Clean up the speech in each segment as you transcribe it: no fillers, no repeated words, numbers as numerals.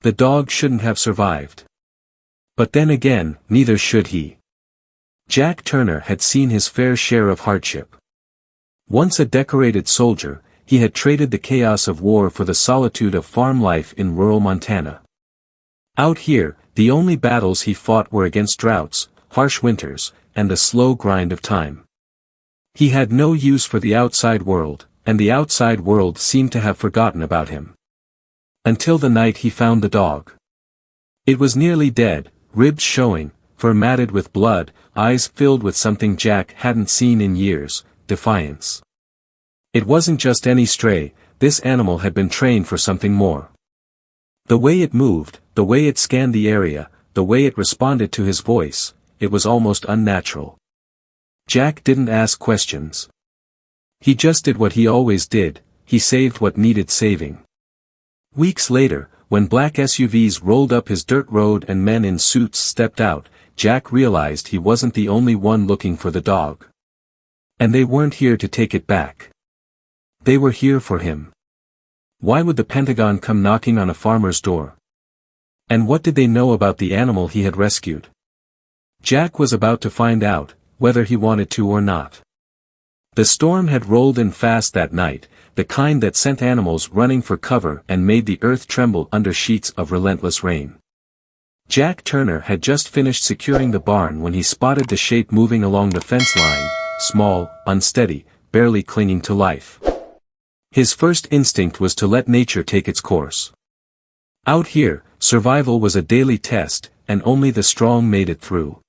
The dog shouldn't have survived. But then again, neither should he. Jack Turner had seen his fair share of hardship. Once a decorated soldier, he had traded the chaos of war for the solitude of farm life in rural Montana. Out here, the only battles he fought were against droughts, harsh winters, and the slow grind of time. He had no use for the outside world, and the outside world seemed to have forgotten about him. Until the night he found the dog. It was nearly dead, ribs showing, fur matted with blood, eyes filled with something Jack hadn't seen in years, defiance. It wasn't just any stray, this animal had been trained for something more. The way it moved, the way it scanned the area, the way it responded to his voice, it was almost unnatural. Jack didn't ask questions. He just did what he always did, he saved what needed saving. Weeks later, when black SUVs rolled up his dirt road and men in suits stepped out, Jack realized he wasn't the only one looking for the dog. And they weren't here to take it back. They were here for him. Why would the Pentagon come knocking on a farmer's door? And what did they know about the animal he had rescued? Jack was about to find out, whether he wanted to or not. The storm had rolled in fast that night, the kind that sent animals running for cover and made the earth tremble under sheets of relentless rain. Jack Turner had just finished securing the barn when he spotted the shape moving along the fence line, small, unsteady, barely clinging to life. His first instinct was to let nature take its course. Out here, survival was a daily test, and only the strong made it through.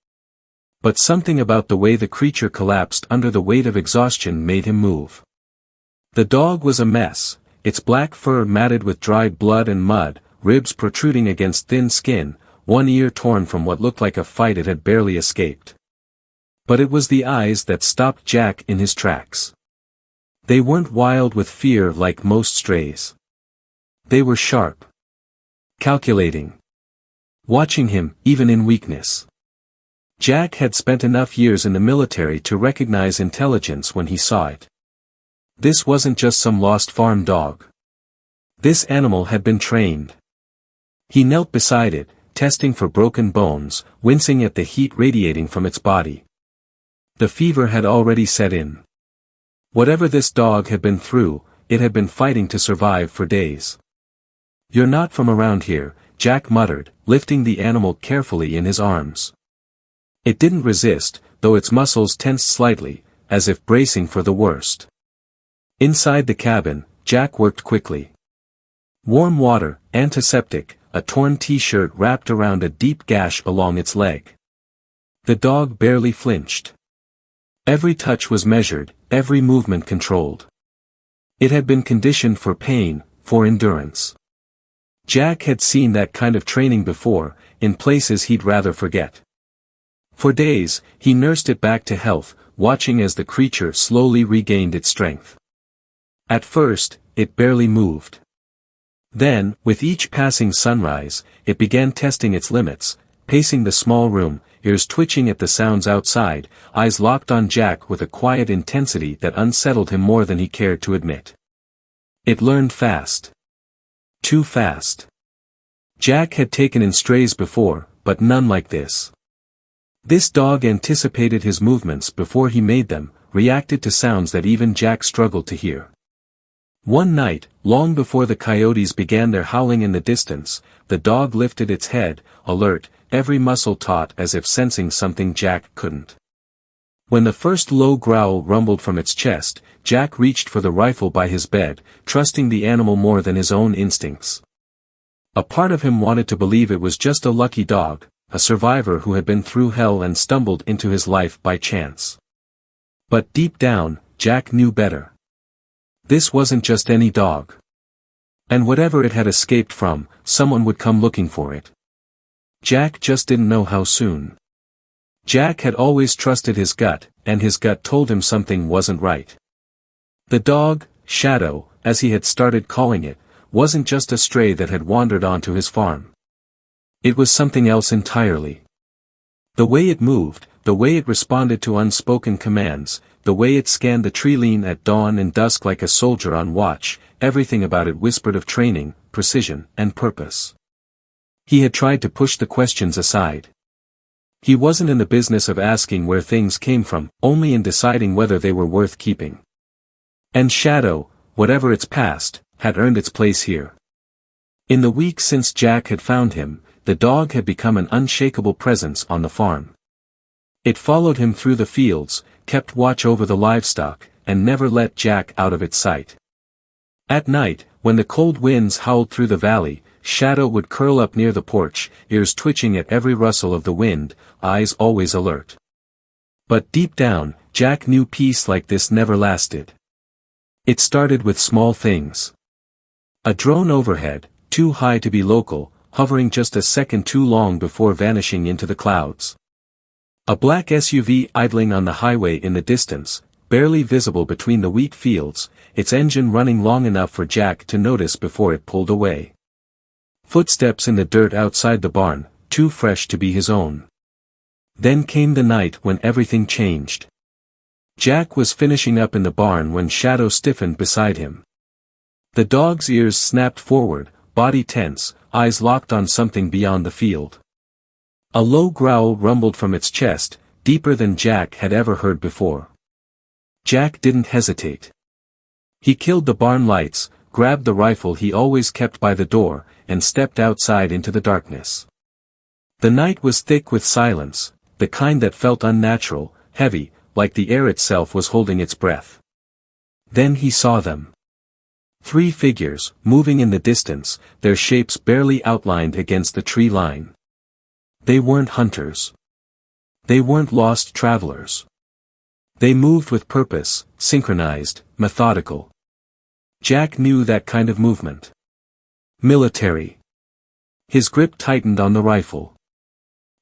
But something about the way the creature collapsed under the weight of exhaustion made him move. The dog was a mess, its black fur matted with dried blood and mud, ribs protruding against thin skin, one ear torn from what looked like a fight it had barely escaped. But it was the eyes that stopped Jack in his tracks. They weren't wild with fear like most strays. They were sharp. Calculating. Watching him, even in weakness. Jack had spent enough years in the military to recognize intelligence when he saw it. This wasn't just some lost farm dog. This animal had been trained. He knelt beside it, testing for broken bones, wincing at the heat radiating from its body. The fever had already set in. Whatever this dog had been through, it had been fighting to survive for days. "You're not from around here," Jack muttered, lifting the animal carefully in his arms. It didn't resist, though its muscles tensed slightly, as if bracing for the worst. Inside the cabin, Jack worked quickly. Warm water, antiseptic, a torn t-shirt wrapped around a deep gash along its leg. The dog barely flinched. Every touch was measured, every movement controlled. It had been conditioned for pain, for endurance. Jack had seen that kind of training before, in places he'd rather forget. For days, he nursed it back to health, watching as the creature slowly regained its strength. At first, it barely moved. Then, with each passing sunrise, it began testing its limits, pacing the small room, ears twitching at the sounds outside, eyes locked on Jack with a quiet intensity that unsettled him more than he cared to admit. It learned fast. Too fast. Jack had taken in strays before, but none like this. This dog anticipated his movements before he made them, reacted to sounds that even Jack struggled to hear. One night, long before the coyotes began their howling in the distance, the dog lifted its head, alert, every muscle taut as if sensing something Jack couldn't. When the first low growl rumbled from its chest, Jack reached for the rifle by his bed, trusting the animal more than his own instincts. A part of him wanted to believe it was just a lucky dog, a survivor who had been through hell and stumbled into his life by chance. But deep down, Jack knew better. This wasn't just any dog. And whatever it had escaped from, someone would come looking for it. Jack just didn't know how soon. Jack had always trusted his gut, and his gut told him something wasn't right. The dog, Shadow, as he had started calling it, wasn't just a stray that had wandered onto his farm. It was something else entirely. The way it moved, the way it responded to unspoken commands, the way it scanned the tree line at dawn and dusk like a soldier on watch, everything about it whispered of training, precision, and purpose. He had tried to push the questions aside. He wasn't in the business of asking where things came from, only in deciding whether they were worth keeping. And Shadow, whatever its past, had earned its place here. In the week since Jack had found him, the dog had become an unshakable presence on the farm. It followed him through the fields, kept watch over the livestock, and never let Jack out of its sight. At night, when the cold winds howled through the valley, Shadow would curl up near the porch, ears twitching at every rustle of the wind, eyes always alert. But deep down, Jack knew peace like this never lasted. It started with small things. A drone overhead, too high to be local, hovering just a second too long before vanishing into the clouds. A black SUV idling on the highway in the distance, barely visible between the wheat fields, its engine running long enough for Jack to notice before it pulled away. Footsteps in the dirt outside the barn, too fresh to be his own. Then came the night when everything changed. Jack was finishing up in the barn when Shadow stiffened beside him. The dog's ears snapped forward, body tense, eyes locked on something beyond the field. A low growl rumbled from its chest, deeper than Jack had ever heard before. Jack didn't hesitate. He killed the barn lights, grabbed the rifle he always kept by the door, and stepped outside into the darkness. The night was thick with silence, the kind that felt unnatural, heavy, like the air itself was holding its breath. Then he saw them. 3 figures, moving in the distance, their shapes barely outlined against the tree line. They weren't hunters. They weren't lost travelers. They moved with purpose, synchronized, methodical. Jack knew that kind of movement. Military. His grip tightened on the rifle.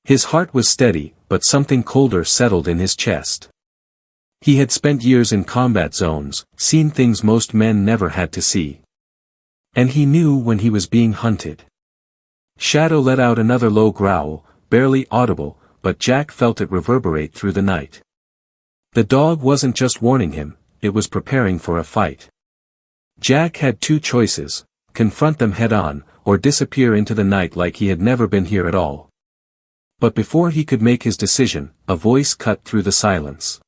His heart was steady, but something colder settled in his chest. He had spent years in combat zones, seen things most men never had to see. And he knew when he was being hunted. Shadow let out another low growl, barely audible, but Jack felt it reverberate through the night. The dog wasn't just warning him, it was preparing for a fight. Jack had 2 choices, confront them head-on, or disappear into the night like he had never been here at all. But before he could make his decision, a voice cut through the silence.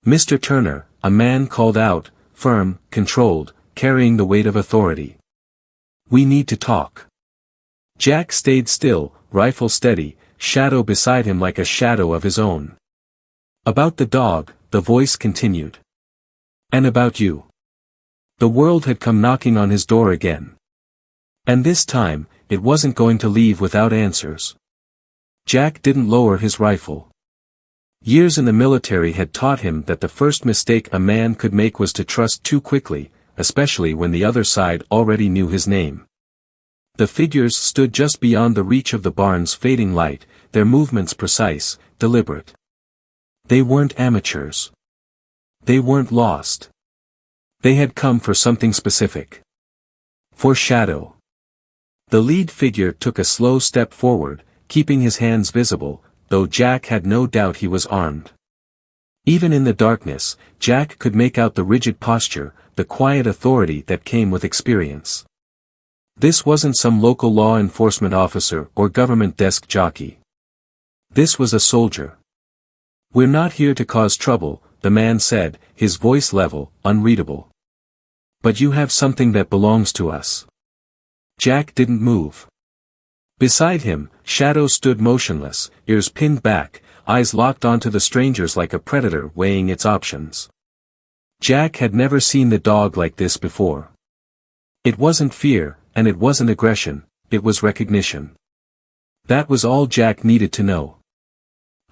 "Mr. Turner," a man called out, firm, controlled, carrying the weight of authority. "We need to talk." Jack stayed still, rifle steady, Shadow beside him like a shadow of his own. "About the dog," the voice continued. "And about you." The world had come knocking on his door again. And this time, it wasn't going to leave without answers. Jack didn't lower his rifle. Years in the military had taught him that the first mistake a man could make was to trust too quickly, especially when the other side already knew his name. The figures stood just beyond the reach of the barn's fading light, their movements precise, deliberate. They weren't amateurs. They weren't lost. They had come for something specific. For Shadow. The lead figure took a slow step forward, keeping his hands visible, though Jack had no doubt he was armed. Even in the darkness, Jack could make out the rigid posture, the quiet authority that came with experience. This wasn't some local law enforcement officer or government desk jockey. This was a soldier. "We're not here to cause trouble," the man said, his voice level, unreadable. "But you have something that belongs to us." Jack didn't move. Beside him, Shadow stood motionless, ears pinned back, eyes locked onto the strangers like a predator weighing its options. Jack had never seen the dog like this before. It wasn't fear, and it wasn't aggression, it was recognition. That was all Jack needed to know.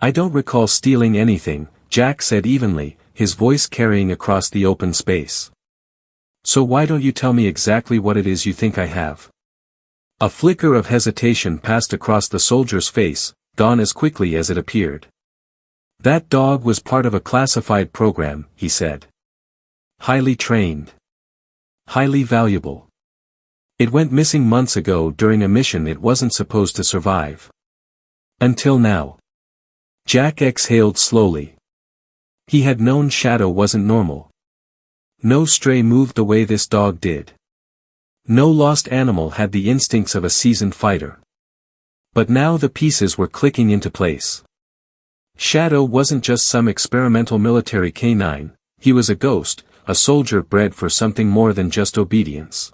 "I don't recall stealing anything," Jack said evenly, his voice carrying across the open space. "So why don't you tell me exactly what it is you think I have?" A flicker of hesitation passed across the soldier's face, gone as quickly as it appeared. "That dog was part of a classified program," he said. "Highly trained. Highly valuable. It went missing months ago during a mission it wasn't supposed to survive. Until now." Jack exhaled slowly. He had known Shadow wasn't normal. No stray moved the way this dog did. No lost animal had the instincts of a seasoned fighter. But now the pieces were clicking into place. Shadow wasn't just some experimental military canine, he was a ghost, a soldier bred for something more than just obedience.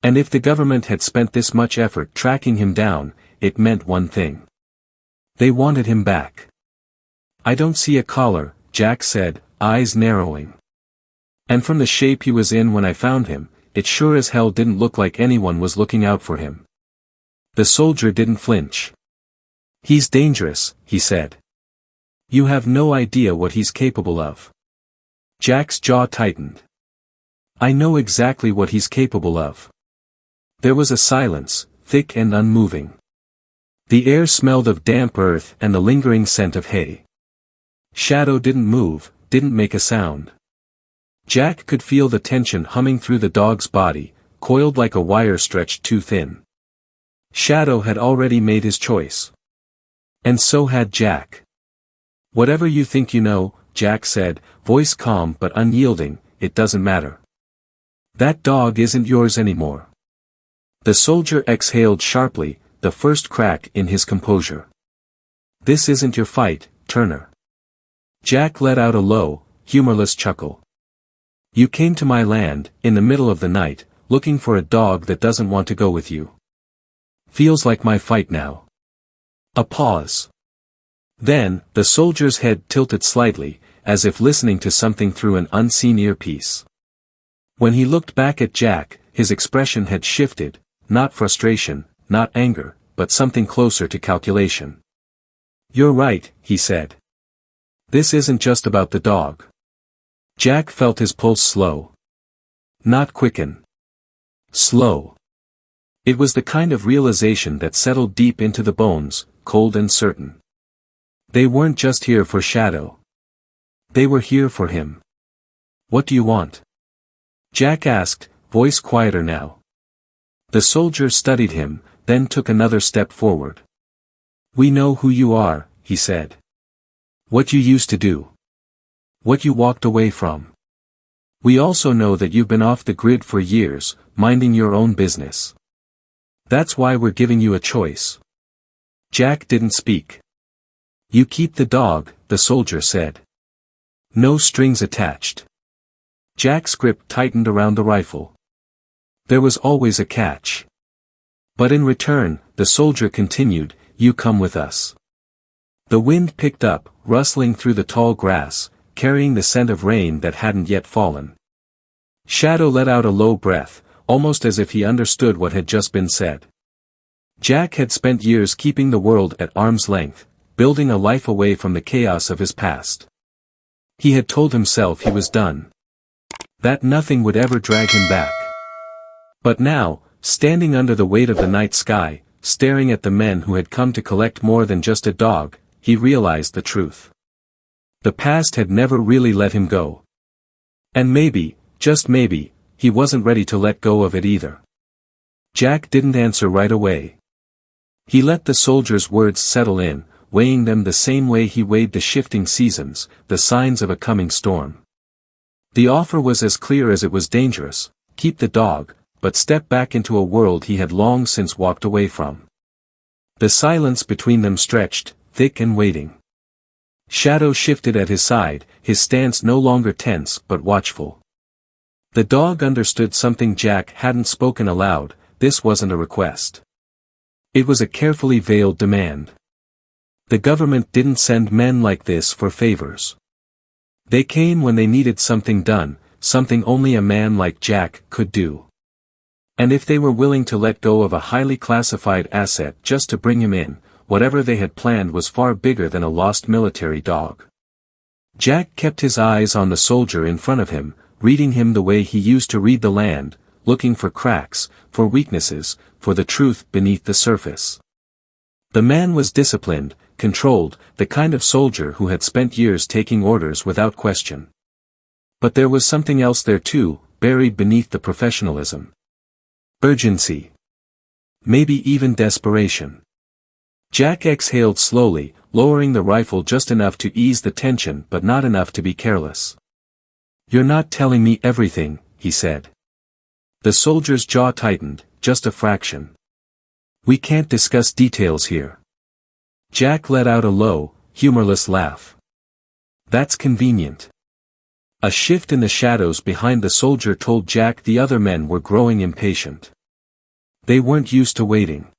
And if the government had spent this much effort tracking him down, it meant one thing. They wanted him back. "I don't see a collar," Jack said, eyes narrowing. "And from the shape he was in when I found him, it sure as hell didn't look like anyone was looking out for him." The soldier didn't flinch. "He's dangerous," he said. "You have no idea what he's capable of." Jack's jaw tightened. "I know exactly what he's capable of." There was a silence, thick and unmoving. The air smelled of damp earth and the lingering scent of hay. Shadow didn't move, didn't make a sound. Jack could feel the tension humming through the dog's body, coiled like a wire stretched too thin. Shadow had already made his choice. And so had Jack. "Whatever you think you know," Jack said, voice calm but unyielding, "it doesn't matter. That dog isn't yours anymore." The soldier exhaled sharply, the first crack in his composure. "This isn't your fight, Turner." Jack let out a low, humorless chuckle. "You came to my land, in the middle of the night, looking for a dog that doesn't want to go with you. Feels like my fight now." A pause. Then, the soldier's head tilted slightly, as if listening to something through an unseen earpiece. When he looked back at Jack, his expression had shifted, not frustration, not anger, but something closer to calculation. "You're right," he said. "This isn't just about the dog." Jack felt his pulse slow. Not quicken. Slow. It was the kind of realization that settled deep into the bones, cold and certain. They weren't just here for Shadow. They were here for him. "What do you want?" Jack asked, voice quieter now. The soldier studied him, then took another step forward. "We know who you are," he said. "What you used to do. What you walked away from. We also know that you've been off the grid for years, minding your own business. That's why we're giving you a choice." Jack didn't speak. "You keep the dog," the soldier said. "No strings attached." Jack's grip tightened around the rifle. There was always a catch. "But in return," the soldier continued, "you come with us." The wind picked up, rustling through the tall grass, carrying the scent of rain that hadn't yet fallen. Shadow let out a low breath, almost as if he understood what had just been said. Jack had spent years keeping the world at arm's length, building a life away from the chaos of his past. He had told himself he was done. That nothing would ever drag him back. But now, standing under the weight of the night sky, staring at the men who had come to collect more than just a dog, he realized the truth. The past had never really let him go. And maybe, just maybe, he wasn't ready to let go of it either. Jack didn't answer right away. He let the soldier's words settle in, weighing them the same way he weighed the shifting seasons, the signs of a coming storm. The offer was as clear as it was dangerous: keep the dog, but step back into a world he had long since walked away from. The silence between them stretched, thick and waiting. Shadow shifted at his side, his stance no longer tense but watchful. The dog understood something Jack hadn't spoken aloud: this wasn't a request. It was a carefully veiled demand. The government didn't send men like this for favors. They came when they needed something done, something only a man like Jack could do. And if they were willing to let go of a highly classified asset just to bring him in, whatever they had planned was far bigger than a lost military dog. Jack kept his eyes on the soldier in front of him, reading him the way he used to read the land, looking for cracks, for weaknesses, for the truth beneath the surface. The man was disciplined, controlled, the kind of soldier who had spent years taking orders without question. But there was something else there too, buried beneath the professionalism. Urgency. Maybe even desperation. Jack exhaled slowly, lowering the rifle just enough to ease the tension but not enough to be careless. "You're not telling me everything," he said. The soldier's jaw tightened, just a fraction. We can't discuss details here. Jack let out a low, humorless laugh. That's convenient. A shift in the shadows behind the soldier told Jack the other men were growing impatient. They weren't used to waiting.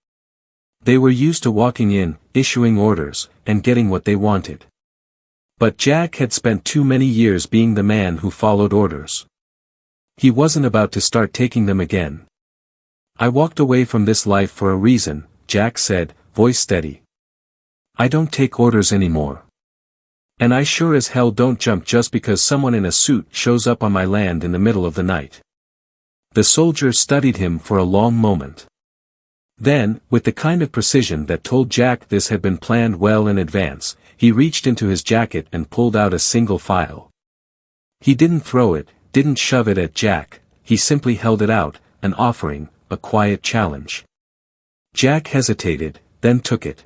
They were used to walking in, issuing orders, and getting what they wanted. But Jack had spent too many years being the man who followed orders. He wasn't about to start taking them again. I walked away from this life for a reason, Jack said, voice steady. I don't take orders anymore. And I sure as hell don't jump just because someone in a suit shows up on my land in the middle of the night. The soldier studied him for a long moment. Then, with the kind of precision that told Jack this had been planned well in advance, he reached into his jacket and pulled out a single file. He didn't throw it, didn't shove it at Jack, he simply held it out, an offering, a quiet challenge. Jack hesitated, then took it.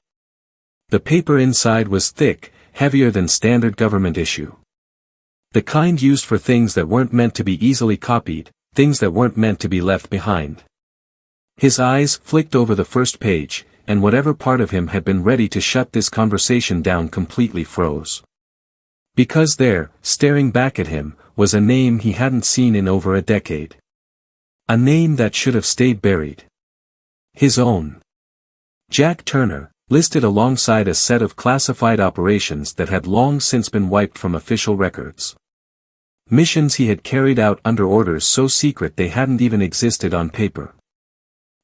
The paper inside was thick, heavier than standard government issue. The kind used for things that weren't meant to be easily copied, things that weren't meant to be left behind. His eyes flicked over the first page, and whatever part of him had been ready to shut this conversation down completely froze. Because there, staring back at him, was a name he hadn't seen in over a decade. A name that should have stayed buried. His own. Jack Turner, listed alongside a set of classified operations that had long since been wiped from official records. Missions he had carried out under orders so secret they hadn't even existed on paper.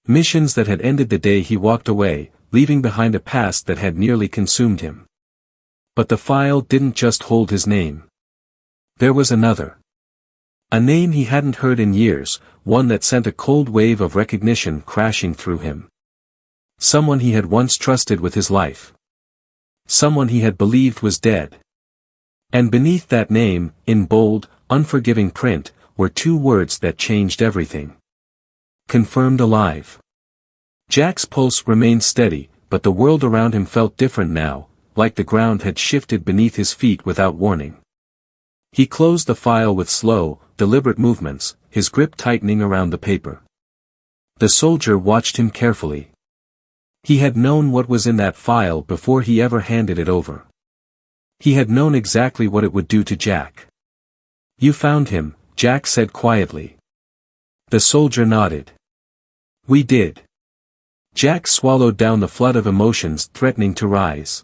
Missions that had ended the day he walked away, leaving behind a past that had nearly consumed him. But the file didn't just hold his name. There was another. A name he hadn't heard in years, one that sent a cold wave of recognition crashing through him. Someone he had once trusted with his life. Someone he had believed was dead. And beneath that name, in bold, unforgiving print, were two words that changed everything. Confirmed alive. Jack's pulse remained steady, but the world around him felt different now, like the ground had shifted beneath his feet without warning. He closed the file with slow, deliberate movements, his grip tightening around the paper. The soldier watched him carefully. He had known what was in that file before he ever handed it over. He had known exactly what it would do to Jack. You found him, Jack said quietly. The soldier nodded. We did. Jack swallowed down the flood of emotions threatening to rise.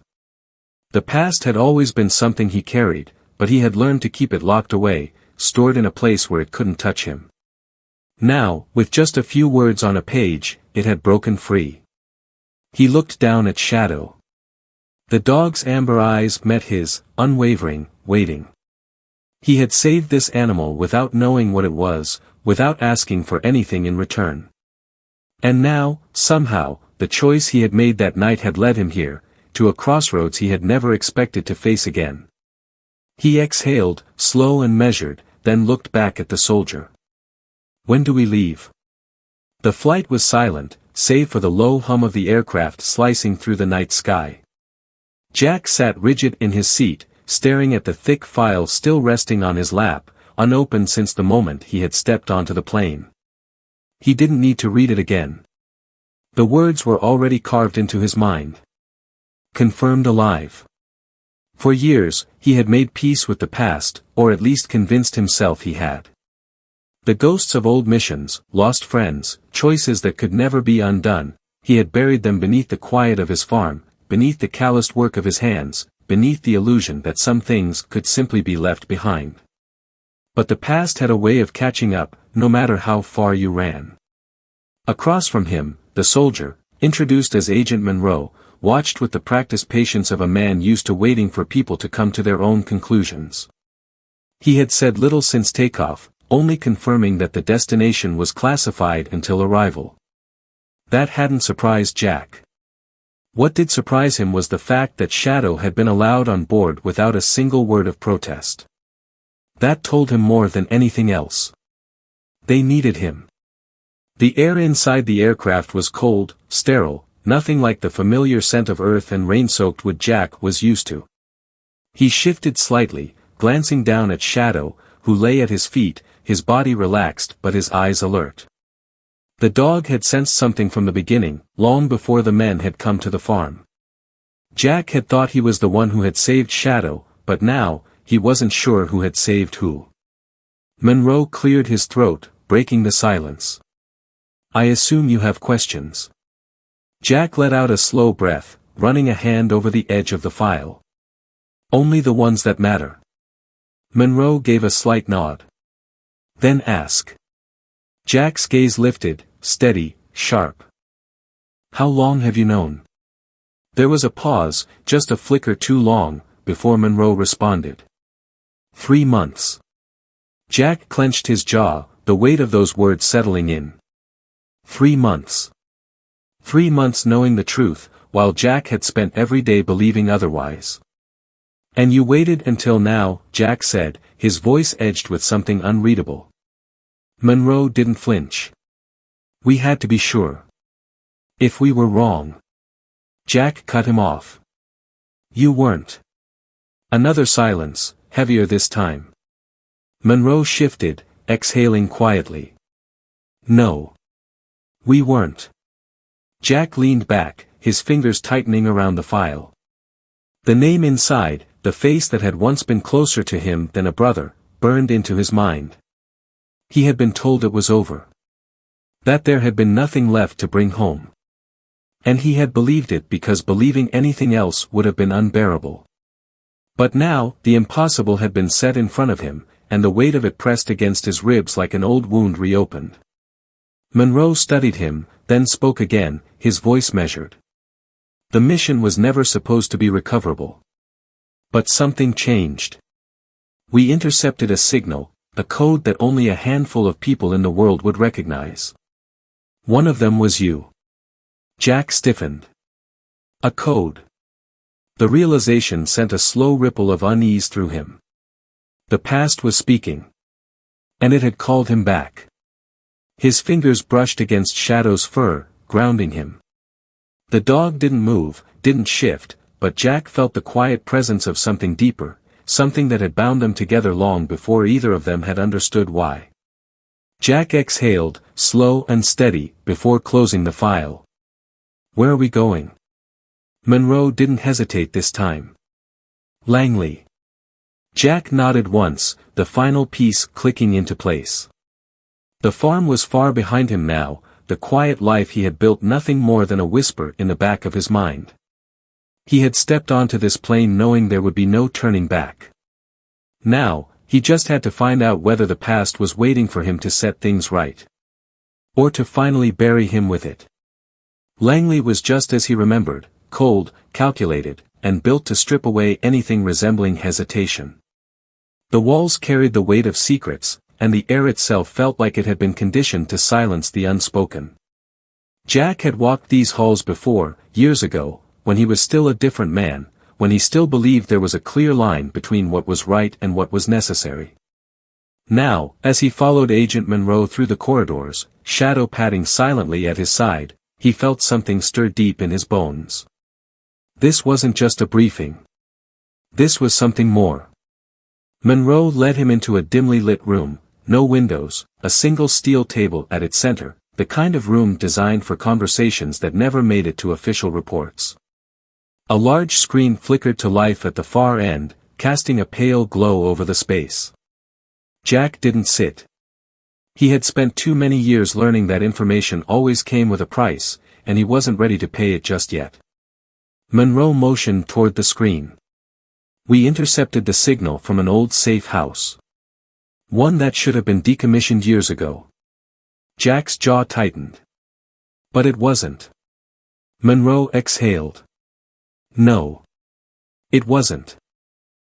The past had always been something he carried, but he had learned to keep it locked away, stored in a place where it couldn't touch him. Now, with just a few words on a page, it had broken free. He looked down at Shadow. The dog's amber eyes met his, unwavering, waiting. He had saved this animal without knowing what it was, without asking for anything in return. And now, somehow, the choice he had made that night had led him here, to a crossroads he had never expected to face again. He exhaled, slow and measured, then looked back at the soldier. When do we leave? The flight was silent, save for the low hum of the aircraft slicing through the night sky. Jack sat rigid in his seat, staring at the thick file still resting on his lap, unopened since the moment he had stepped onto the plane. He didn't need to read it again. The words were already carved into his mind. Confirmed alive. For years, he had made peace with the past, or at least convinced himself he had. The ghosts of old missions, lost friends, choices that could never be undone, he had buried them beneath the quiet of his farm, beneath the calloused work of his hands, beneath the illusion that some things could simply be left behind. But the past had a way of catching up, no matter how far you ran. Across from him, the soldier, introduced as Agent Monroe, watched with the practiced patience of a man used to waiting for people to come to their own conclusions. He had said little since takeoff, only confirming that the destination was classified until arrival. That hadn't surprised Jack. What did surprise him was the fact that Shadow had been allowed on board without a single word of protest. That told him more than anything else. They needed him. The air inside the aircraft was cold, sterile, nothing like the familiar scent of earth and rain-soaked wood Jack was used to. He shifted slightly, glancing down at Shadow, who lay at his feet, his body relaxed but his eyes alert. The dog had sensed something from the beginning, long before the men had come to the farm. Jack had thought he was the one who had saved Shadow, but now, he wasn't sure who had saved who. Monroe cleared his throat, breaking the silence. "I assume you have questions." Jack let out a slow breath, running a hand over the edge of the file. "Only the ones that matter." Monroe gave a slight nod. "Then ask." Jack's gaze lifted, steady, sharp. "How long have you known?" There was a pause, just a flicker too long, before Monroe responded. 3 months. Jack clenched his jaw, the weight of those words settling in. 3 months. 3 months knowing the truth, while Jack had spent every day believing otherwise. "And you waited until now," Jack said, his voice edged with something unreadable. Monroe didn't flinch. "We had to be sure. If we were wrong." Jack cut him off. "You weren't." Another silence, heavier this time. Monroe shifted, exhaling quietly. "No. We weren't." Jack leaned back, his fingers tightening around the file. The name inside, the face that had once been closer to him than a brother, burned into his mind. He had been told it was over. That there had been nothing left to bring home. And he had believed it because believing anything else would have been unbearable. But now, the impossible had been set in front of him, and the weight of it pressed against his ribs like an old wound reopened. Monroe studied him, then spoke again, his voice measured. "The mission was never supposed to be recoverable. But something changed. We intercepted a signal, a code that only a handful of people in the world would recognize. One of them was you." Jack stiffened. A code. The realization sent a slow ripple of unease through him. The past was speaking. And it had called him back. His fingers brushed against Shadow's fur, grounding him. The dog didn't move, didn't shift, but Jack felt the quiet presence of something deeper, something that had bound them together long before either of them had understood why. Jack exhaled, slow and steady, before closing the file. "Where are we going?" Monroe didn't hesitate this time. "Langley." Jack nodded once, the final piece clicking into place. The farm was far behind him now, the quiet life he had built nothing more than a whisper in the back of his mind. He had stepped onto this plane knowing there would be no turning back. Now, he just had to find out whether the past was waiting for him to set things right. Or to finally bury him with it. Langley was just as he remembered, cold, calculated, and built to strip away anything resembling hesitation. The walls carried the weight of secrets, and the air itself felt like it had been conditioned to silence the unspoken. Jack had walked these halls before, years ago, when he was still a different man, when he still believed there was a clear line between what was right and what was necessary. Now, as he followed Agent Monroe through the corridors, Shadow padding silently at his side, he felt something stir deep in his bones. This wasn't just a briefing. This was something more. Monroe led him into a dimly lit room, no windows, a single steel table at its center, the kind of room designed for conversations that never made it to official reports. A large screen flickered to life at the far end, casting a pale glow over the space. Jack didn't sit. He had spent too many years learning that information always came with a price, and he wasn't ready to pay it just yet. Monroe motioned toward the screen. "We intercepted the signal from an old safe house. One that should have been decommissioned years ago." Jack's jaw tightened. But it wasn't. Monroe exhaled. No. It wasn't.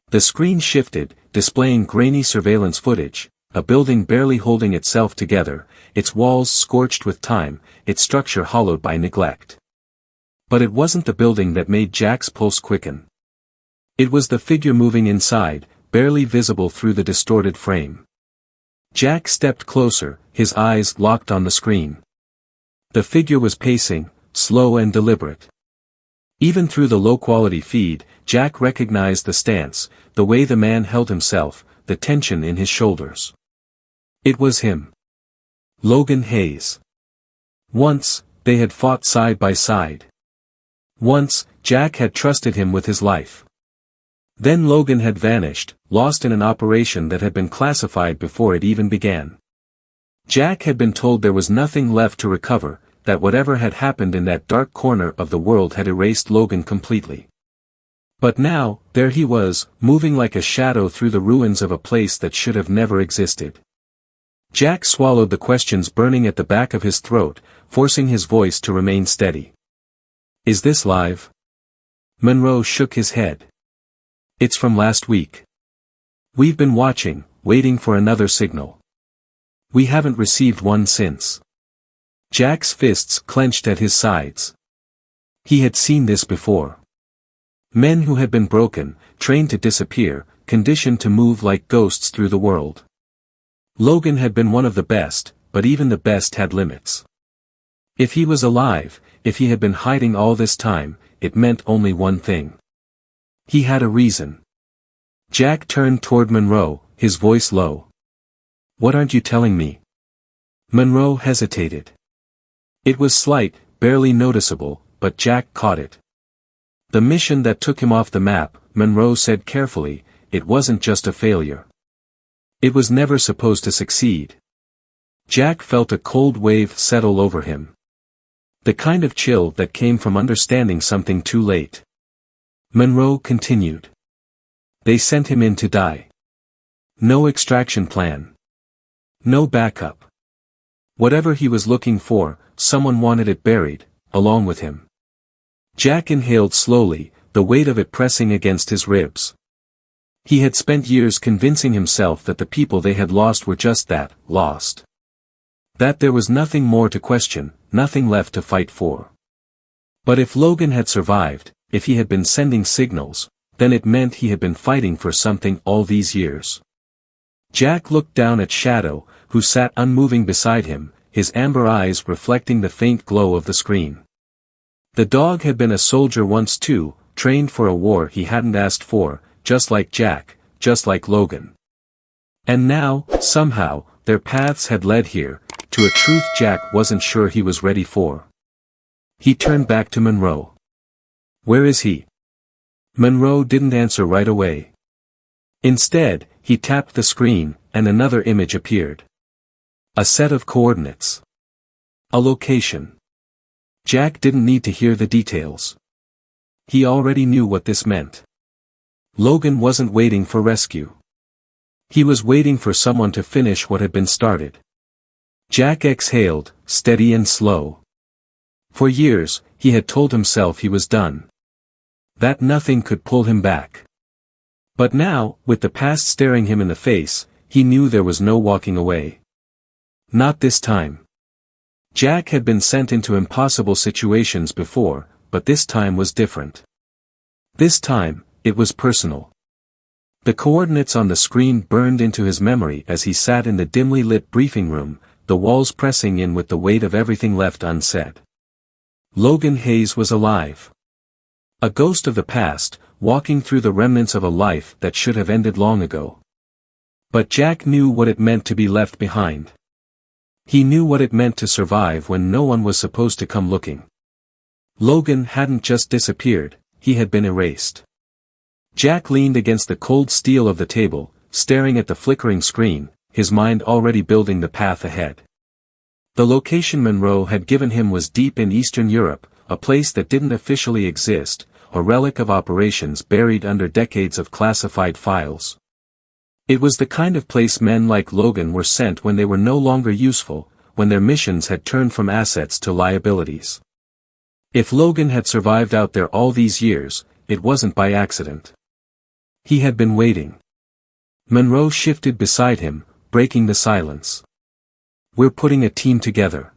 The screen shifted, displaying grainy surveillance footage, a building barely holding itself together, its walls scorched with time, its structure hollowed by neglect. But it wasn't the building that made Jack's pulse quicken. It was the figure moving inside, barely visible through the distorted frame. Jack stepped closer, his eyes locked on the screen. The figure was pacing, slow and deliberate. Even through the low-quality feed, Jack recognized the stance, the way the man held himself, the tension in his shoulders. It was him. Logan Hayes. Once, they had fought side by side. Once, Jack had trusted him with his life. Then Logan had vanished, lost in an operation that had been classified before it even began. Jack had been told there was nothing left to recover, that whatever had happened in that dark corner of the world had erased Logan completely. But now, there he was, moving like a shadow through the ruins of a place that should have never existed. Jack swallowed the questions burning at the back of his throat, forcing his voice to remain steady. Is this live? Monroe shook his head. It's from last week. We've been watching, waiting for another signal. We haven't received one since. Jack's fists clenched at his sides. He had seen this before. Men who had been broken, trained to disappear, conditioned to move like ghosts through the world. Logan had been one of the best, but even the best had limits. If he was alive, if he had been hiding all this time, it meant only one thing. He had a reason. Jack turned toward Monroe, his voice low. What aren't you telling me? Monroe hesitated. It was slight, barely noticeable, but Jack caught it. The mission that took him off the map, Monroe said carefully, it wasn't just a failure. It was never supposed to succeed. Jack felt a cold wave settle over him. The kind of chill that came from understanding something too late. Monroe continued. They sent him in to die. No extraction plan. No backup. Whatever he was looking for, someone wanted it buried, along with him. Jack inhaled slowly, the weight of it pressing against his ribs. He had spent years convincing himself that the people they had lost were just that, lost. That there was nothing more to question, nothing left to fight for. But if Logan had survived, if he had been sending signals, then it meant he had been fighting for something all these years. Jack looked down at Shadow, who sat unmoving beside him, his amber eyes reflecting the faint glow of the screen. The dog had been a soldier once too, trained for a war he hadn't asked for, just like Jack, just like Logan. And now, somehow, their paths had led here, to a truth Jack wasn't sure he was ready for. He turned back to Monroe. Where is he? Monroe didn't answer right away. Instead, he tapped the screen, and another image appeared. A set of coordinates. A location. Jack didn't need to hear the details. He already knew what this meant. Logan wasn't waiting for rescue. He was waiting for someone to finish what had been started. Jack exhaled, steady and slow. For years, he had told himself he was done. That nothing could pull him back. But now, with the past staring him in the face, he knew there was no walking away. Not this time. Jack had been sent into impossible situations before, but this time was different. This time, it was personal. The coordinates on the screen burned into his memory as he sat in the dimly lit briefing room, the walls pressing in with the weight of everything left unsaid. Logan Hayes was alive. A ghost of the past, walking through the remnants of a life that should have ended long ago. But Jack knew what it meant to be left behind. He knew what it meant to survive when no one was supposed to come looking. Logan hadn't just disappeared, he had been erased. Jack leaned against the cold steel of the table, staring at the flickering screen, his mind already building the path ahead. The location Monroe had given him was deep in Eastern Europe, a place that didn't officially exist, a relic of operations buried under decades of classified files. It was the kind of place men like Logan were sent when they were no longer useful, when their missions had turned from assets to liabilities. If Logan had survived out there all these years, it wasn't by accident. He had been waiting. Monroe shifted beside him, breaking the silence. We're putting a team together.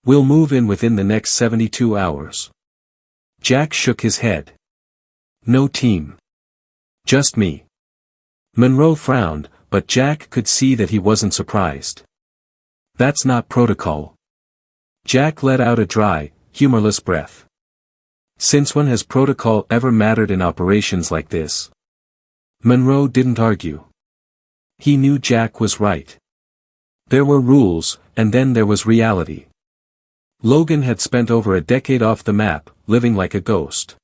We'll move in within the next 72 hours. Jack shook his head. No team. Just me. Monroe frowned, but Jack could see that he wasn't surprised. That's not protocol. Jack let out a dry, humorless breath. Since when has protocol ever mattered in operations like this? Monroe didn't argue. He knew Jack was right. There were rules, and then there was reality. Logan had spent over a decade off the map, living like a ghost.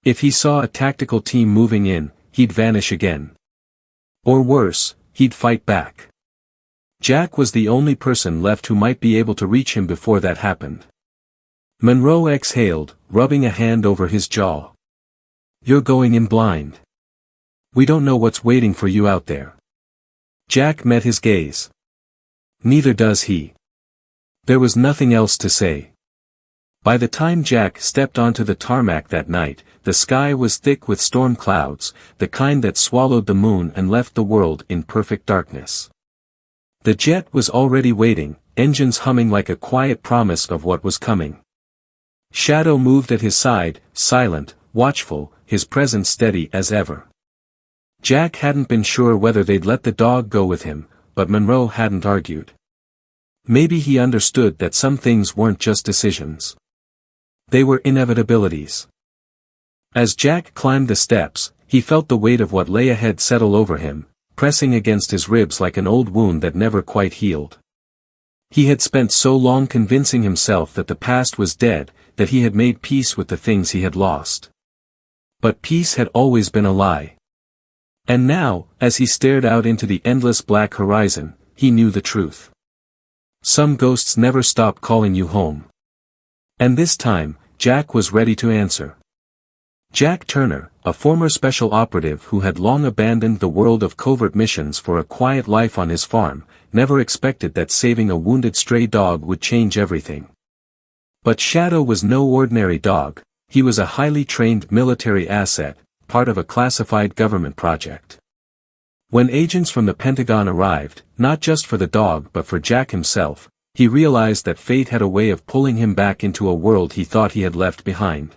If he saw a tactical team moving in, he'd vanish again. Or worse, he'd fight back. Jack was the only person left who might be able to reach him before that happened. Monroe exhaled, rubbing a hand over his jaw. "You're going in blind. We don't know what's waiting for you out there." Jack met his gaze. "Neither does he." There was nothing else to say. By the time Jack stepped onto the tarmac that night, the sky was thick with storm clouds, the kind that swallowed the moon and left the world in perfect darkness. The jet was already waiting, engines humming like a quiet promise of what was coming. Shadow moved at his side, silent, watchful, his presence steady as ever. Jack hadn't been sure whether they'd let the dog go with him, but Monroe hadn't argued. Maybe he understood that some things weren't just decisions. They were inevitabilities. As Jack climbed the steps, he felt the weight of what lay ahead settle over him, pressing against his ribs like an old wound that never quite healed. He had spent so long convincing himself that the past was dead, that he had made peace with the things he had lost. But peace had always been a lie. And now, as he stared out into the endless black horizon, he knew the truth. Some ghosts never stop calling you home. And this time, Jack was ready to answer. Jack Turner, a former special operative who had long abandoned the world of covert missions for a quiet life on his farm, never expected that saving a wounded stray dog would change everything. But Shadow was no ordinary dog, he was a highly trained military asset, part of a classified government project. When agents from the Pentagon arrived, not just for the dog but for Jack himself, he realized that fate had a way of pulling him back into a world he thought he had left behind.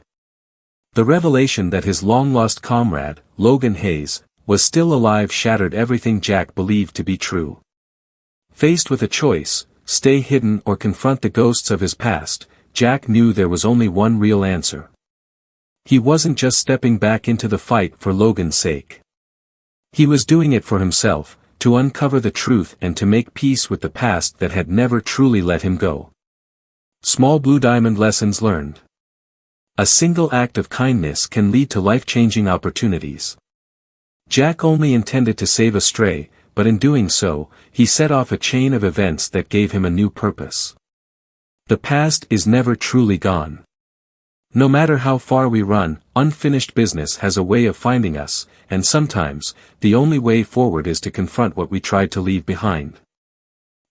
The revelation that his long-lost comrade, Logan Hayes, was still alive shattered everything Jack believed to be true. Faced with a choice, stay hidden or confront the ghosts of his past, Jack knew there was only one real answer. He wasn't just stepping back into the fight for Logan's sake. He was doing it for himself, to uncover the truth and to make peace with the past that had never truly let him go. Small Blue Diamond lessons learned. A single act of kindness can lead to life-changing opportunities. Jack only intended to save a stray, but in doing so, he set off a chain of events that gave him a new purpose. The past is never truly gone. No matter how far we run, unfinished business has a way of finding us, and sometimes, the only way forward is to confront what we tried to leave behind.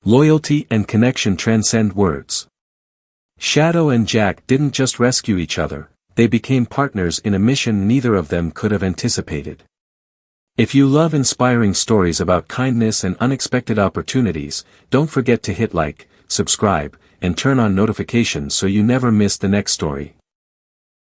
Loyalty and connection transcend words. Shadow and Jack didn't just rescue each other, they became partners in a mission neither of them could have anticipated. If you love inspiring stories about kindness and unexpected opportunities, don't forget to hit like, subscribe, and turn on notifications so you never miss the next story.